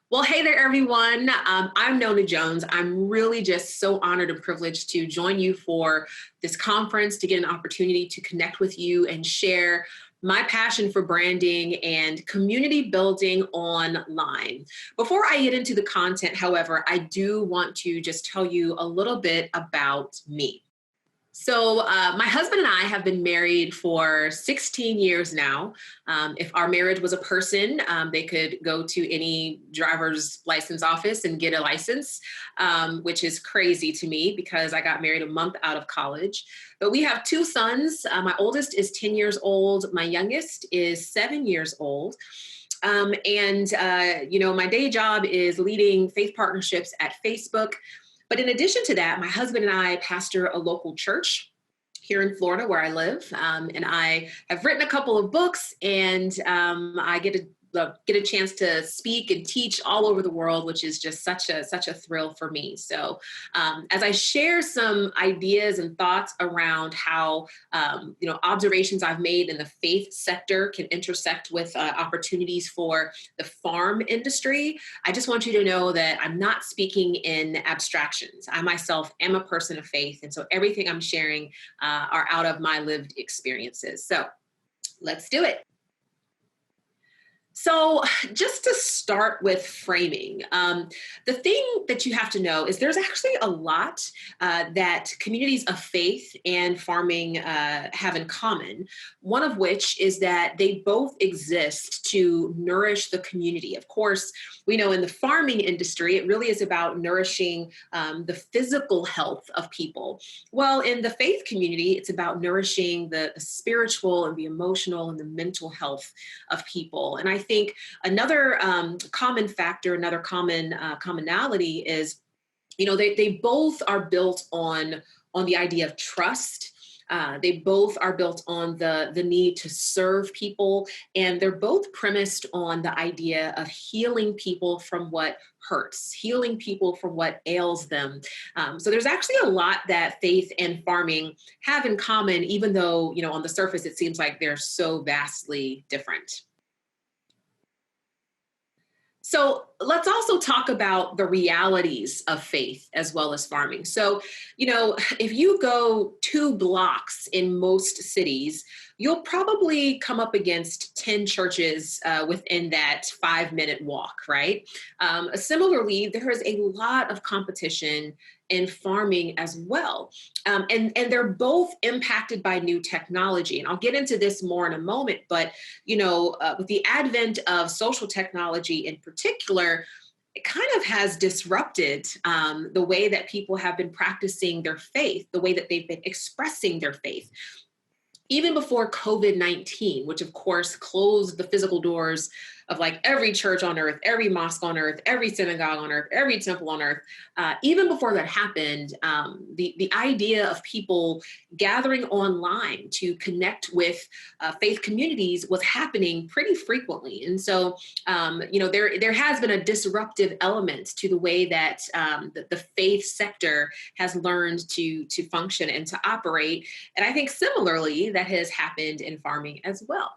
Well, hey there, everyone. I'm Nona Jones. I'm really just so honored and privileged to join you for this conference, to get an opportunity to connect with you and share my passion for branding and community building online. Before I get into the content, however, I do want to just tell you a little bit about me. So, my husband and I have been married for 16 years now. If our marriage was a person, they could go to any driver's license office and get a license, which is crazy to me because I got married a month out of college. But we have two sons. My oldest is 10 years old. My youngest is 7 years old. My day job is leading faith partnerships at Facebook. But in addition to that, my husband and I pastor a local church here in Florida where I live. And I have written a couple of books, and I get a chance to speak and teach all over the world, which is just such a thrill for me. So as I share some ideas and thoughts around how observations I've made in the faith sector can intersect with opportunities for the farm industry, I just want you to know that I'm not speaking in abstractions. I myself am a person of faith, and so everything I'm sharing are out of my lived experiences. So let's do it. So just to start with framing, the thing that you have to know is there's actually a lot that communities of faith and farming have in common, one of which is that they both exist to nourish the community. Of course, we know in the farming industry, it really is about nourishing the physical health of people. Well, in the faith community, it's about nourishing the spiritual and the emotional and the mental health of people. And I think another common factor, another commonality is, they both are built on the idea of trust. They both are built on the need to serve people, and they're both premised on the idea of healing people from what hurts, healing people from what ails them. So there's actually a lot that faith and farming have in common, even though, on the surface, it seems like they're so vastly different. So let's also talk about the realities of faith as well as farming. So, if you go 2 blocks in most cities, you'll probably come up against 10 churches within that 5-minute walk, right? Similarly, there is a lot of competition in farming as well. And they're both impacted by new technology. And I'll get into this more in a moment, but, with the advent of social technology in particular, it kind of has disrupted the way that people have been practicing their faith, the way that they've been expressing their faith. Even before COVID-19, which of course closed the physical doors of like every church on earth, every mosque on earth, every synagogue on earth, every temple on earth, even before that happened, the idea of people gathering online to connect with faith communities was happening pretty frequently. And so, there has been a disruptive element to the way that the faith sector has learned to function and to operate. And I think similarly, that has happened in farming as well.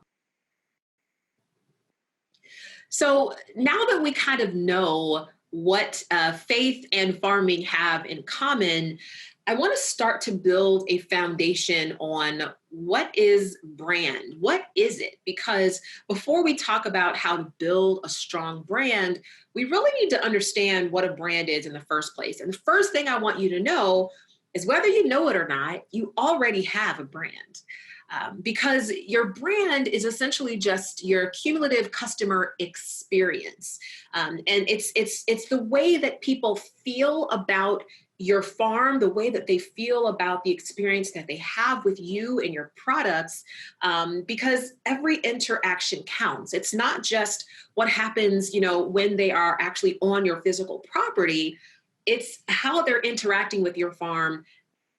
So now that we kind of know what faith and farming have in common, I want to start to build a foundation on what is brand? What is it? Because before we talk about how to build a strong brand, we really need to understand what a brand is in the first place. And the first thing I want you to know is whether you know it or not, you already have a brand. Because your brand is essentially just your cumulative customer experience. And it's the way that people feel about your farm, the way that they feel about the experience that they have with you and your products, because every interaction counts. It's not just what happens, when they are actually on your physical property. It's how they're interacting with your farm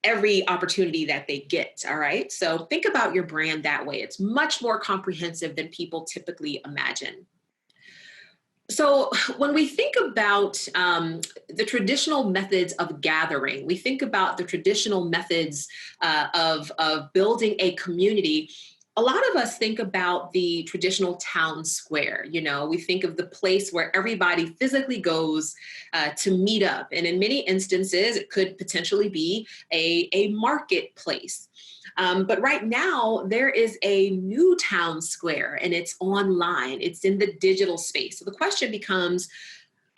every opportunity that they get. All right. So think about your brand that way. It's much more comprehensive than people typically imagine. So when we think about the traditional methods of gathering, we think about the traditional methods of building a community, A lot of us think about the traditional town square. We think of the place where everybody physically goes to meet up. And in many instances, it could potentially be a marketplace. But right now, there is a new town square and it's online, it's in the digital space. So the question becomes,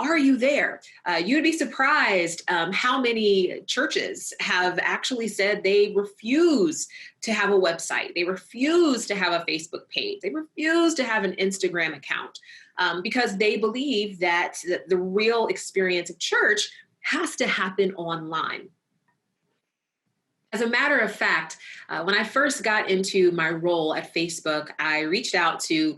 are you there? You'd be surprised how many churches have actually said they refuse to have a website. They refuse to have a Facebook page. They refuse to have an Instagram account because they believe that the real experience of church has to happen online. As a matter of fact, when I first got into my role at Facebook, I reached out to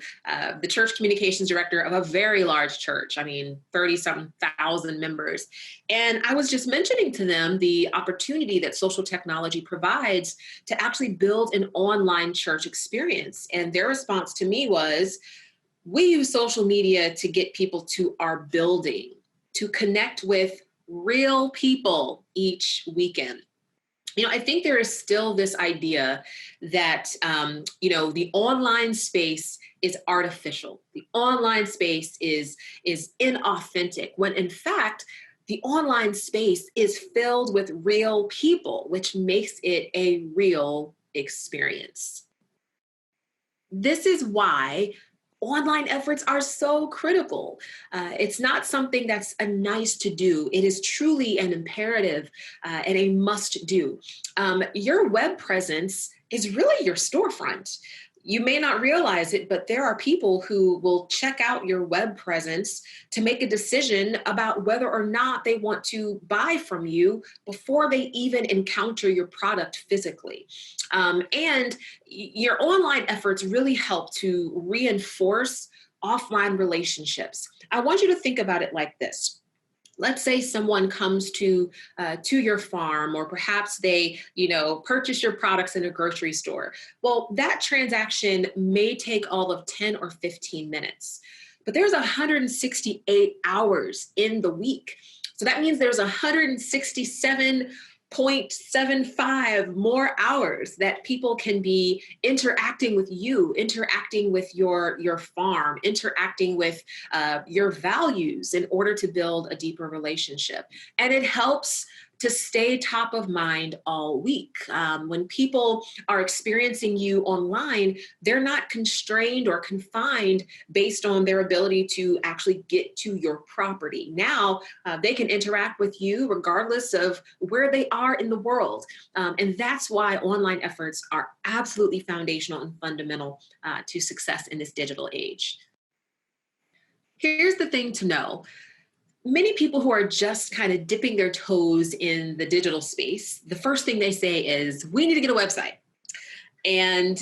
the church communications director of a very large church. 30-some thousand members. And I was just mentioning to them the opportunity that social technology provides to actually build an online church experience. And their response to me was, we use social media to get people to our building, to connect with real people each weekend. I think there is still this idea that, the online space is artificial. The online space is inauthentic, when in fact, the online space is filled with real people, which makes it a real experience. This is why online efforts are so critical. It's not something that's a nice to do. It is truly an imperative and a must do. Your web presence is really your storefront. You may not realize it, but there are people who will check out your web presence to make a decision about whether or not they want to buy from you before they even encounter your product physically. And your online efforts really help to reinforce offline relationships. I want you to think about it like this. Let's say someone comes to your farm, or perhaps they, purchase your products in a grocery store. Well, that transaction may take all of 10 or 15 minutes, but there's 168 hours in the week. So that means there's 167.75 more hours that people can be interacting with you, interacting with your farm, interacting with your values in order to build a deeper relationship. And it helps to stay top of mind all week. When people are experiencing you online, they're not constrained or confined based on their ability to actually get to your property. Now, they can interact with you regardless of where they are in the world. And that's why online efforts are absolutely foundational and fundamental to success in this digital age. Here's the thing to know. Many people who are just kind of dipping their toes in the digital space, the first thing they say is, we need to get a website. And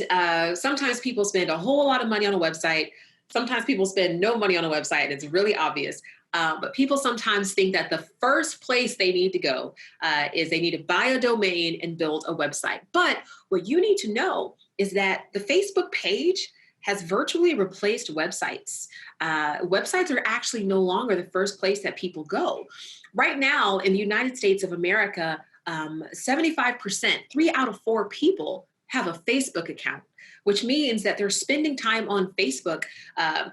sometimes people spend a whole lot of money on a website. Sometimes people spend no money on a website. It's really obvious. But people sometimes think that the first place they need to go is they need to buy a domain and build a website. But what you need to know is that the Facebook page has virtually replaced websites. Websites are actually no longer the first place that people go. Right now, in the United States of America, 75%, 3 out of 4 people have a Facebook account, which means that they're spending time on Facebook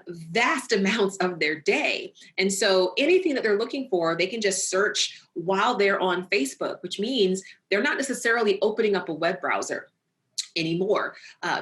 vast amounts of their day. And so anything that they're looking for, they can just search while they're on Facebook, which means they're not necessarily opening up a web browser anymore.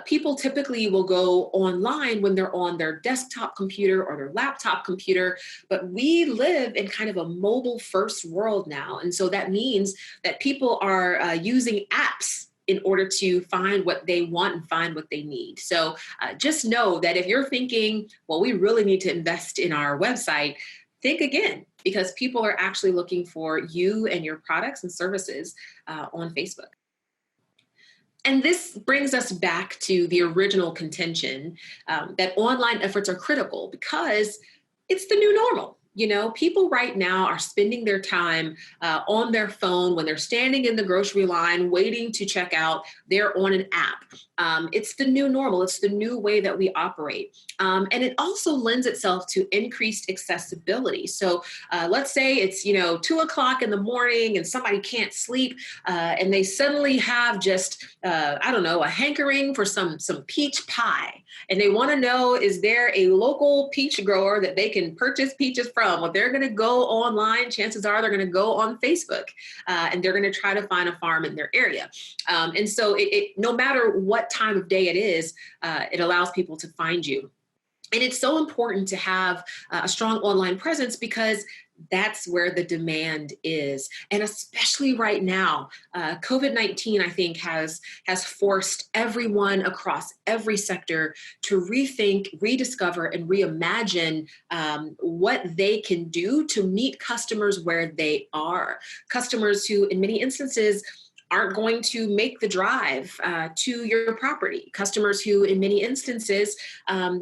People typically will go online when they're on their desktop computer or their laptop computer, but we live in kind of a mobile first world now. And so that means that people are using apps in order to find what they want and find what they need. So just know that if you're thinking, well, we really need to invest in our website, think again, because people are actually looking for you and your products and services on Facebook. And this brings us back to the original contention that online efforts are critical because it's the new normal. You know, people right now are spending their time on their phone when they're standing in the grocery line waiting to check out. They're on an app. It's the new normal. It's the new way that we operate. And it also lends itself to increased accessibility. So let's say it's, 2 o'clock in the morning and somebody can't sleep and they suddenly have just, I don't know, a hankering for some peach pie. And they want to know, is there a local peach grower that they can purchase peaches from? Well, they're going to go online. Chances are they're going to go on Facebook and they're going to try to find a farm in their area. And so no matter what time of day it is, it allows people to find you. And it's so important to have a strong online presence because that's where the demand is. And especially right now, COVID-19, I think, has forced everyone across every sector to rethink, rediscover, and reimagine what they can do to meet customers where they are. Customers who, in many instances, aren't going to make the drive to your property. Customers who, in many instances,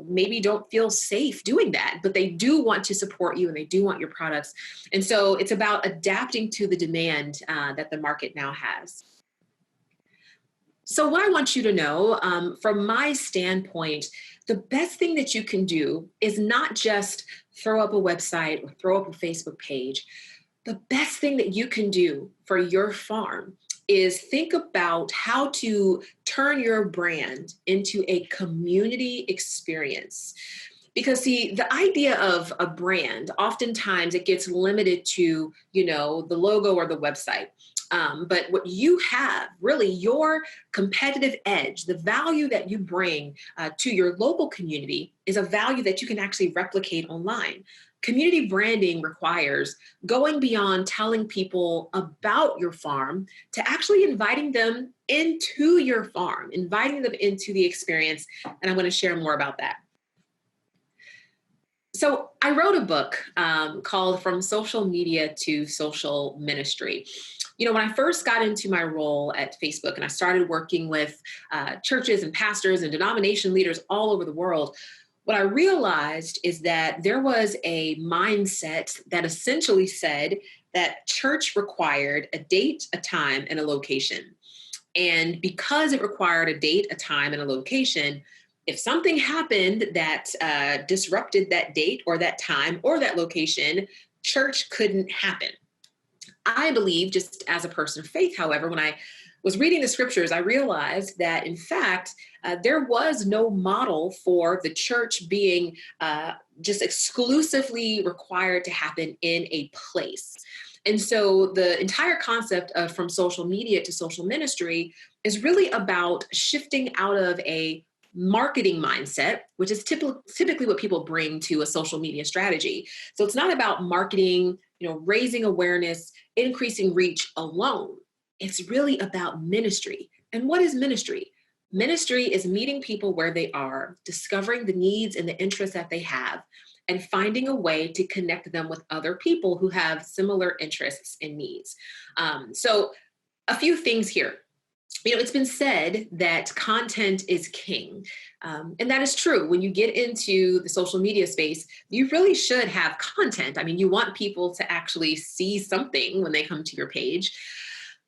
maybe don't feel safe doing that, but they do want to support you and they do want your products. And so it's about adapting to the demand that the market now has. So what I want you to know, from my standpoint, the best thing that you can do is not just throw up a website or throw up a Facebook page. The best thing that you can do for your farm is think about how to turn your brand into a community experience. Because see, the idea of a brand, oftentimes it gets limited to, the logo or the website. But what you have, really your competitive edge, the value that you bring to your local community is a value that you can actually replicate online. Community branding requires going beyond telling people about your farm to actually inviting them into your farm, inviting them into the experience. And I'm going to share more about that. So I wrote a book called From Social Media to Social Ministry. When I first got into my role at Facebook and I started working with churches and pastors and denomination leaders all over the world, what I realized is that there was a mindset that essentially said that church required a date, a time, and a location. And because it required a date, a time, and a location, if something happened that disrupted that date or that time or that location, church couldn't happen. I believe, just as a person of faith, however, when I was reading the scriptures, I realized that, in fact, there was no model for the church being just exclusively required to happen in a place. And so the entire concept of From Social Media to Social Ministry is really about shifting out of a marketing mindset, which is typically what people bring to a social media strategy. So it's not about marketing, raising awareness, increasing reach alone. It's really about ministry. And what is ministry? Ministry is meeting people where they are, discovering the needs and the interests that they have, and finding a way to connect them with other people who have similar interests and needs. So a few things here. It's been said that content is king. And that is true. When you get into the social media space, you really should have content. I mean, you want people to actually see something when they come to your page.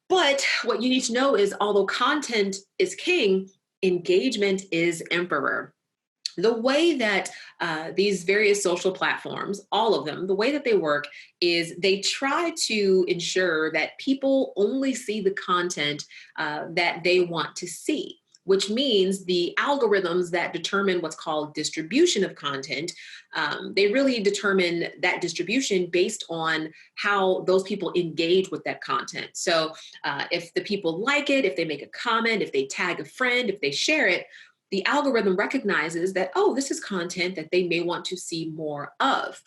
But what you need to know is, although content is king, engagement is emperor. The way that these various social platforms, all of them, the way that they work is they try to ensure that people only see the content that they want to see, which means the algorithms that determine what's called distribution of content, they really determine that distribution based on how those people engage with that content. So if the people like it, if they make a comment, if they tag a friend, if they share it, the algorithm recognizes that, oh, this is content that they may want to see more of.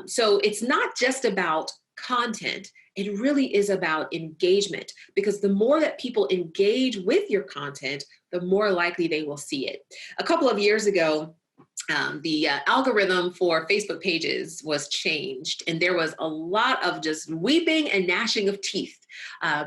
So it's not just about content. It really is about engagement, because the more that people engage with your content, the more likely they will see it. A couple of years ago, the algorithm for Facebook pages was changed, and there was a lot of just weeping and gnashing of teeth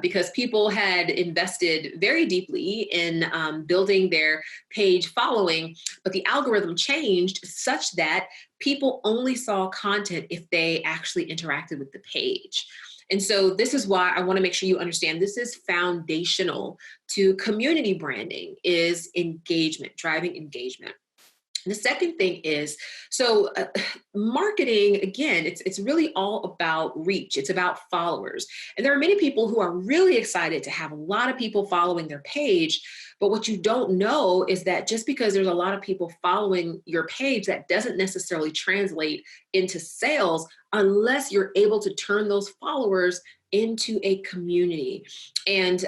because people had invested very deeply in building their page following, but the algorithm changed such that people only saw content if they actually interacted with the page. And so this is why I want to make sure you understand this is foundational to community branding, is engagement, driving engagement. The second thing is, marketing, again, it's really all about reach. It's about followers. And there are many people who are really excited to have a lot of people following their page. But what you don't know is that just because there's a lot of people following your page, that doesn't necessarily translate into sales unless you're able to turn those followers into a community. And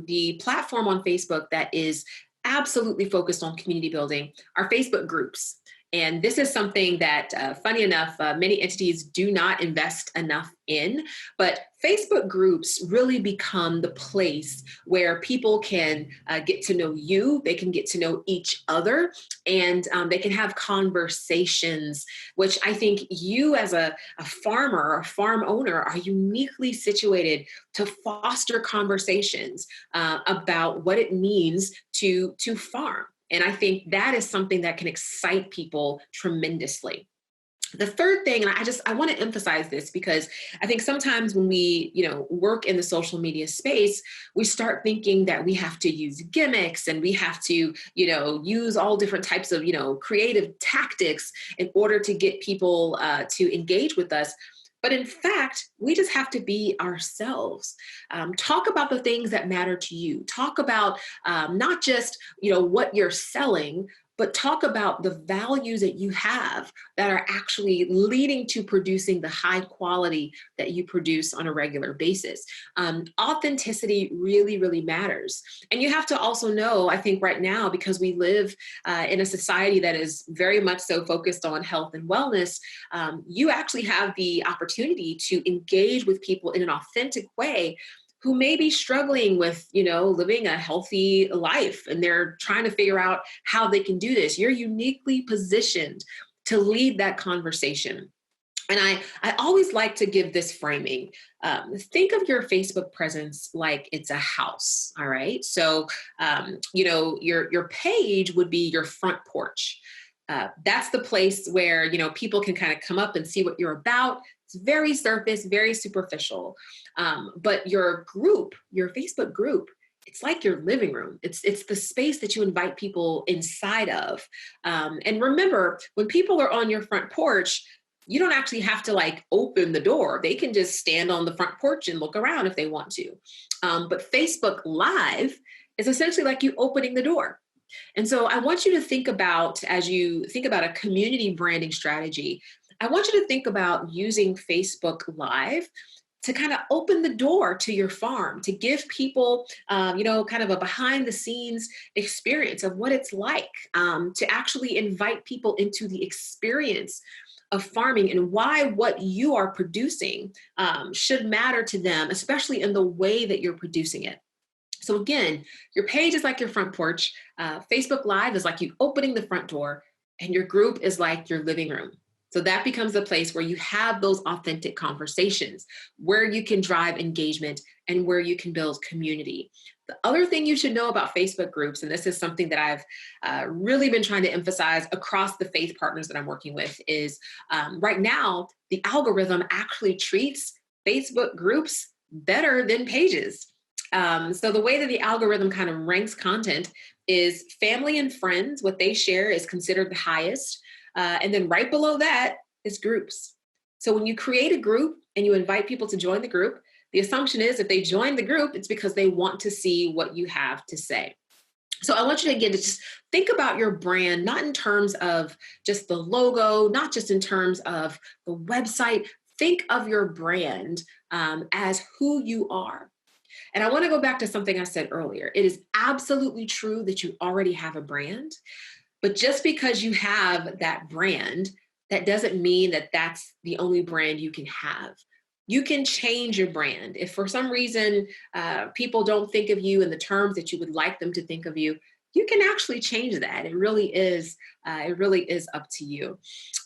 the platform on Facebook that is absolutely focused on community building are Facebook groups. And this is something that, funny enough, many entities do not invest enough in, but Facebook groups really become the place where people can get to know you, they can get to know each other, and they can have conversations, which I think you as a farmer or a farm owner are uniquely situated to foster conversations about what it means to farm. And I think that is something that can excite people tremendously. The third thing, and I want to emphasize this because I think sometimes when we, work in the social media space, we start thinking that we have to use gimmicks and we have to, use all different types of, creative tactics in order to get people to engage with us. But in fact, we just have to be ourselves. Talk about the things that matter to you. Talk about not just, what you're selling, but talk about the values that you have that are actually leading to producing the high quality that you produce on a regular basis. Authenticity really, really matters. And you have to also know, I think right now, because we live in a society that is very much so focused on health and wellness, you actually have the opportunity to engage with people in an authentic way who may be struggling with, living a healthy life, and they're trying to figure out how they can do this. You're uniquely positioned to lead that conversation. And I always like to give this framing. Think of your Facebook presence like it's a house, all right? So, your page would be your front porch. That's the place where, people can kind of come up and see what you're about. It's very surface, very superficial. But your group, your Facebook group, it's like your living room. It's the space that you invite people inside of. And remember, when people are on your front porch, you don't actually have to open the door. They can just stand on the front porch and look around if they want to. But Facebook Live is essentially like you opening the door. And so I want you to think about, as you think about a community branding strategy, I want you to think about using Facebook Live to kind of open the door to your farm, to give people, kind of a behind the scenes experience of what it's like, to actually invite people into the experience of farming and why what you are producing should matter to them, especially in the way that you're producing it. So again, your page is like your front porch. Facebook Live is like you opening the front door, and your group is like your living room. So that becomes a place where you have those authentic conversations, where you can drive engagement and where you can build community. The other thing you should know about Facebook groups, and this is something that I've really been trying to emphasize across the faith partners that I'm working with, is right now, the algorithm actually treats Facebook groups better than pages. So the way that the algorithm kind of ranks content is family and friends. What they share is considered the highest. And then right below that is groups. So when you create a group and you invite people to join the group, the assumption is if they join the group, it's because they want to see what you have to say. So I want you to, again, to just think about your brand, not in terms of just the logo, not just in terms of the website. Think of your brand as who you are. And I want to go back to something I said earlier. It is absolutely true that you already have a brand, but just because you have that brand, that doesn't mean that that's the only brand you can have. You can change your brand. If for some reason people don't think of you in the terms that you would like them to think of you, you can actually change that. It really is up to you.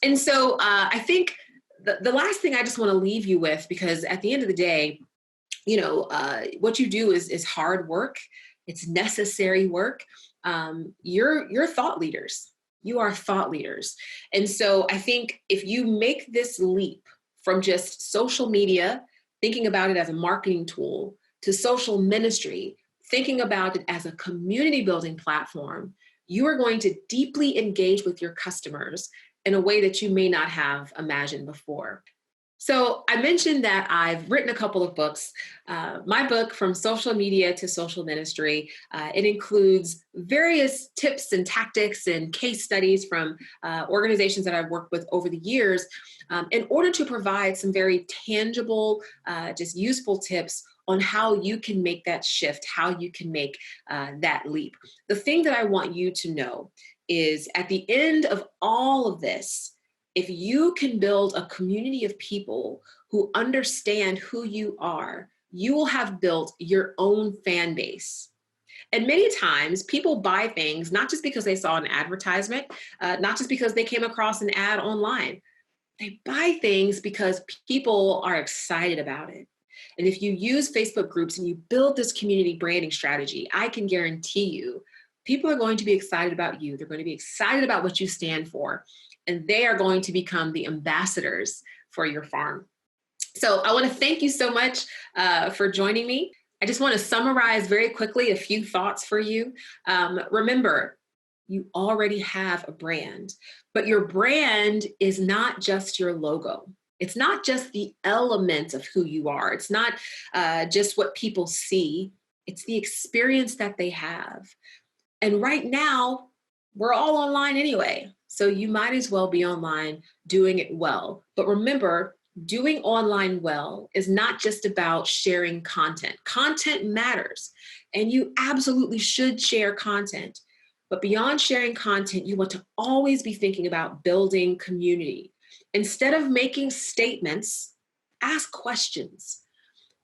And so I think the last thing I just want to leave you with, because at the end of the day, what you do is hard work. It's necessary work. You're thought leaders. You are thought leaders. And so I think if you make this leap from just social media, thinking about it as a marketing tool, to social ministry, thinking about it as a community building platform, you are going to deeply engage with your customers in a way that you may not have imagined before. So I mentioned that I've written a couple of books. My book, From Social Media to Social Ministry, it includes various tips and tactics and case studies from organizations that I've worked with over the years in order to provide some very tangible, just useful tips on how you can make that shift, how you can make that leap. The thing that I want you to know is at the end of all of this, if you can build a community of people who understand who you are, you will have built your own fan base. And many times people buy things not just because they saw an advertisement, not just because they came across an ad online. They buy things because people are excited about it. And if you use Facebook groups and you build this community branding strategy, I can guarantee you, people are going to be excited about you. They're going to be excited about what you stand for. And they are going to become the ambassadors for your farm. So I want to thank you so much for joining me. I just want to summarize very quickly a few thoughts for you. Remember, you already have a brand, but your brand is not just your logo. It's not just the element of who you are. It's not just what people see. It's the experience that they have. And right now, we're all online anyway. So you might as well be online doing it well. But remember, doing online well is not just about sharing content. Content matters, and you absolutely should share content. But beyond sharing content, you want to always be thinking about building community. Instead of making statements, ask questions.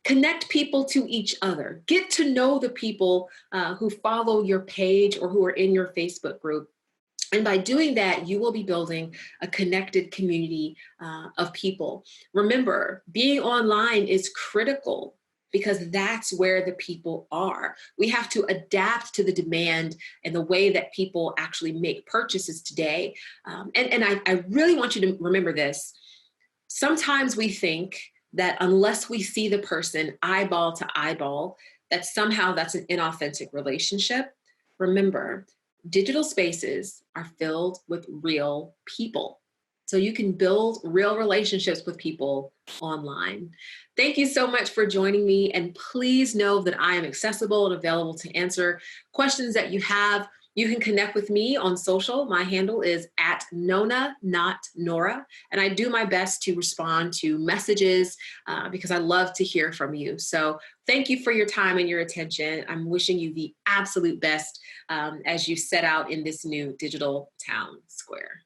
Connect people to each other. Get to know the people who follow your page or who are in your Facebook group. And by doing that, you will be building a connected community of people. Remember, being online is critical because that's where the people are. We have to adapt to the demand and the way that people actually make purchases today. And I really want you to remember this. Sometimes we think that unless we see the person eyeball to eyeball, that somehow that's an inauthentic relationship. Remember, digital spaces are filled with real people. So you can build real relationships with people online. Thank you so much for joining me. And please know that I am accessible and available to answer questions that you have. You can connect with me on social. My handle is @Nona, not Nora. And I do my best to respond to messages because I love to hear from you. So thank you for your time and your attention. I'm wishing you the absolute best as you set out in this new digital town square.